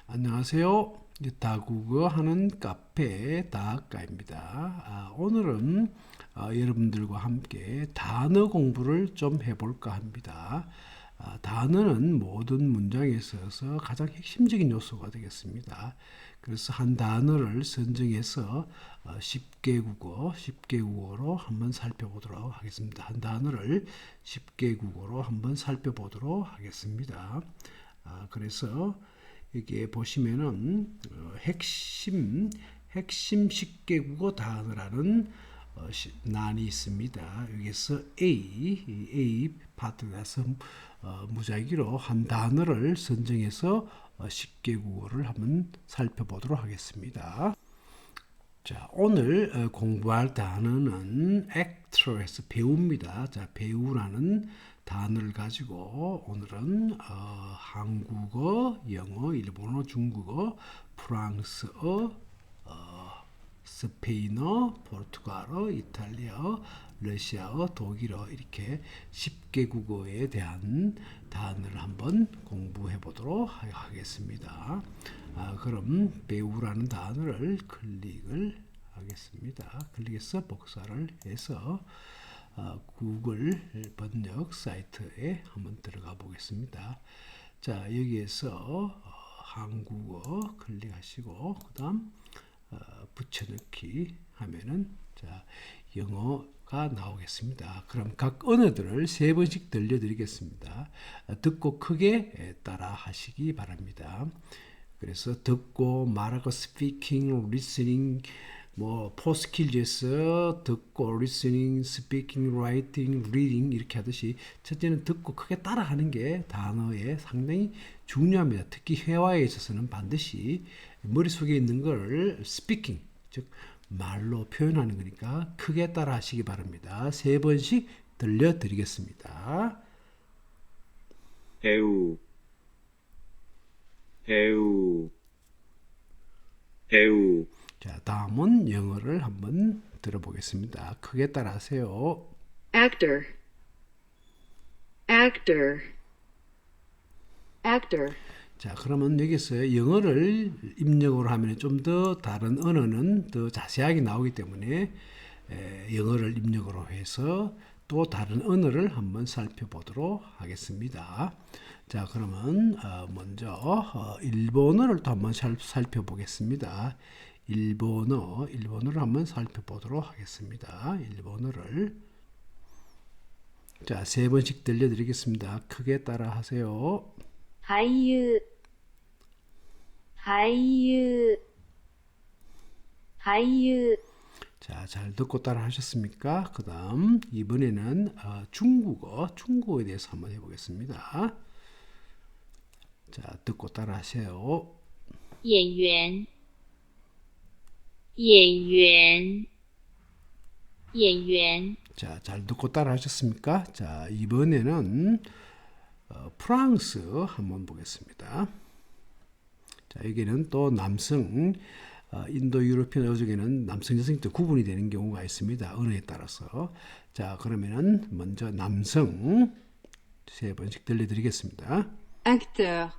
안녕하세요. 다국어 하는 카페 다학가입니다. 오늘은 여러분들과 함께 단어 공부를 좀 해볼까 합니다. 단어는 모든 문장에 있어서 가장 핵심적인 요소가 되겠습니다. 그래서 한 단어를 선정해서 쉽게 국어로 한번 살펴보도록 하겠습니다. 한 단어를 쉽게 국어로 한번 살펴보도록 하겠습니다. 그래서 여기에 보시면은 핵심 쉽게 국어 단어라는 난이 있습니다. 여기서 A 파트에서 무작위로 한 단어를 선정해서 쉽게 국어를 한번 살펴보도록 하겠습니다. 자, 오늘 공부할 단어는 actor에서 배우입니다. 자, 배우라는 단어를 가지고 오늘은 한국어, 영어, 일본어, 중국어, 프랑스어, 스페인어, 포르투갈어, 이탈리아어, 러시아어, 독일어 이렇게 10개 국어에 대한 단어를 한번 공부해 보도록 하겠습니다. 그럼 배우라는 단어를 클릭을 하겠습니다. 클릭해서 복사를 해서 구글 번역 사이트에 한번 들어가 보겠습니다. 자, 여기에서 한국어 클릭하시고 그 다음 붙여넣기 하면은 자, 영어가 나오겠습니다. 그럼 각 언어들을 세 번씩 들려드리겠습니다. 듣고 크게 따라 하시기 바랍니다. 그래서 듣고 말하고 스피킹, 리스닝, 포스킬즈에서 듣고 리스닝, 스피킹, 라이팅, 리딩 이렇게 하듯이 첫째는 듣고 크게 따라하는 게 단어에 상당히 중요합니다. 특히 회화에 있어서는 반드시 머릿속에 있는 걸 스피킹, 즉 말로 표현하는 거니까 크게 따라 하시기 바랍니다. 세 번씩 들려드리겠습니다. 배우, 배우, 배우, 자, 다음은 영어를 한번 들어보겠습니다. 크게 따라하세요. actor, actor, actor, 자, 그러면 여기서 영어를 입력으로 하면 좀 더 다른 언어는 더 자세하게 나오기 때문에 영어를 입력으로 해서 또 다른 언어를 한번 살펴보도록 하겠습니다. 자, 그러면 먼저 일본어를 또 한번 살펴보겠습니다. 일본어를 한번 살펴보도록 하겠습니다. 일본어를 자, 세 번씩 들려드리겠습니다. 크게 따라 하세요. 俳優、俳優、俳優、 자, 잘 듣고 따라 하셨습니까? 그 다음, 이번에는 중국어에 대해서 한번 해보겠습니다. 자, 듣고 따라 하세요. 演员，演员，演员， 자, 잘 듣고 따라 하셨습니까? 자, 이번에는 프랑스 한번 보겠습니다. 자, 여기는 또 남성, 인도 유로피언 어족에는 남성, 여성이 또 구분이 되는 경우가 있습니다. 언어에 따라서. 자, 그러면은 먼저 남성 세 번씩 들려드리겠습니다. acteur,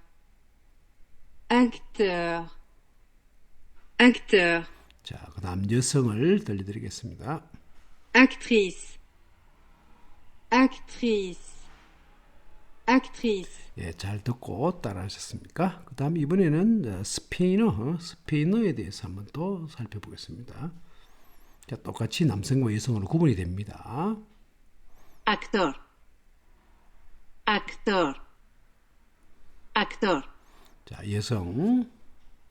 acteur, acteur, 자, 그 다음 여성을 들려드리겠습니다. actrice, actrice, actrice, 예, 잘 듣고 따라 하셨습니까? 그 다음 이번에는 스페인어에 대해서 한번 또 살펴보겠습니다. 자, 똑같이 남성과 여성으로 구분이 됩니다. actor, actor, actor, 자, 여성,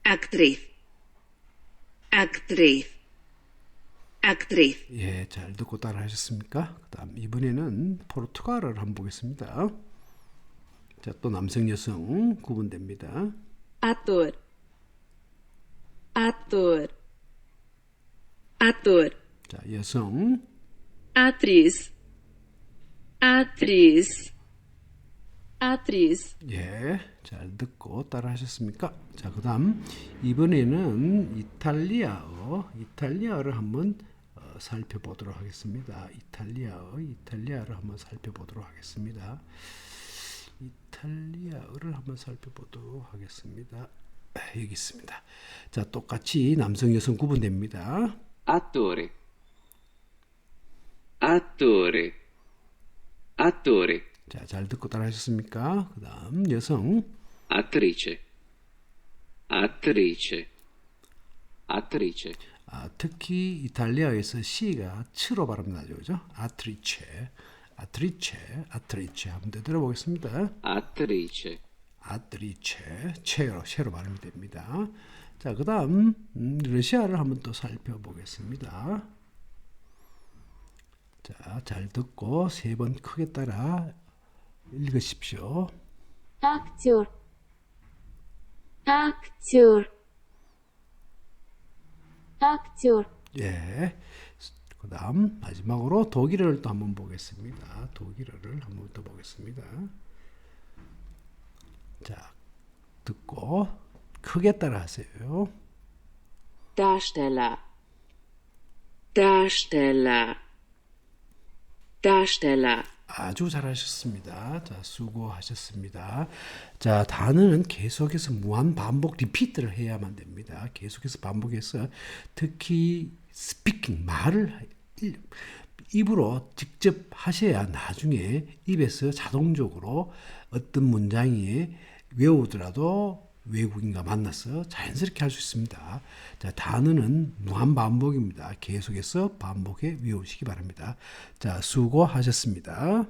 actriz, actriz, actriz, 예, 잘 듣고 따라 하셨습니까? 그 다음 이번에는 포르투갈어를 한번 보겠습니다. 자, 또 남성, 여성 구분됩니다. ator, ator, ator, 자, 여성, atriz, atriz, atriz, 예, 잘 듣고 따라 하셨습니까? 자, 그 다음 이번에는 이탈리아어를 한번 살펴보도록 하겠습니다. 이탈리아어를 한번 살펴보도록 하겠습니다. 이탈리아어를 한번 살펴보도록 하겠습니다. 여기 있습니다. 자, 똑같이 남성, 여성 구분됩니다. attore, attore, attore, 자, 잘 듣고 따라 하셨습니까? 그 다음, 여성. attrice, attrice, attrice, 특히 이탈리아에서 C가 츠로 발음 나죠. 그죠? 아트리체, 아트리체, 아트리체. 한번 더 들어보겠습니다. attrice, 아트리체, 체로 발음이 됩니다. 자, 그 다음, 러시아를 한번 또 살펴보겠습니다. 자, 잘 듣고 세 번 크게 따라 읽으십시오. Aktör. Aktör. Aktör. 예. 그 다음, 마지막으로 독일어를 또 한번 보겠습니다. 독일어를 한번 더 보겠습니다. 자, 듣고 크게 따라 하세요. Darsteller, Darsteller, Darsteller. 아주 잘하셨습니다. 자, 수고하셨습니다. 자, 단어는 계속해서 무한 반복 리피트를 해야만 됩니다. 계속해서 반복해서 특히 스피킹 말을 입으로 직접 하셔야 나중에 입에서 자동적으로 어떤 문장이 외우더라도 외국인과 만나서 자연스럽게 할 수 있습니다. 자, 단어는 무한 반복입니다. 계속해서 반복해 외우시기 바랍니다. 자, 수고하셨습니다.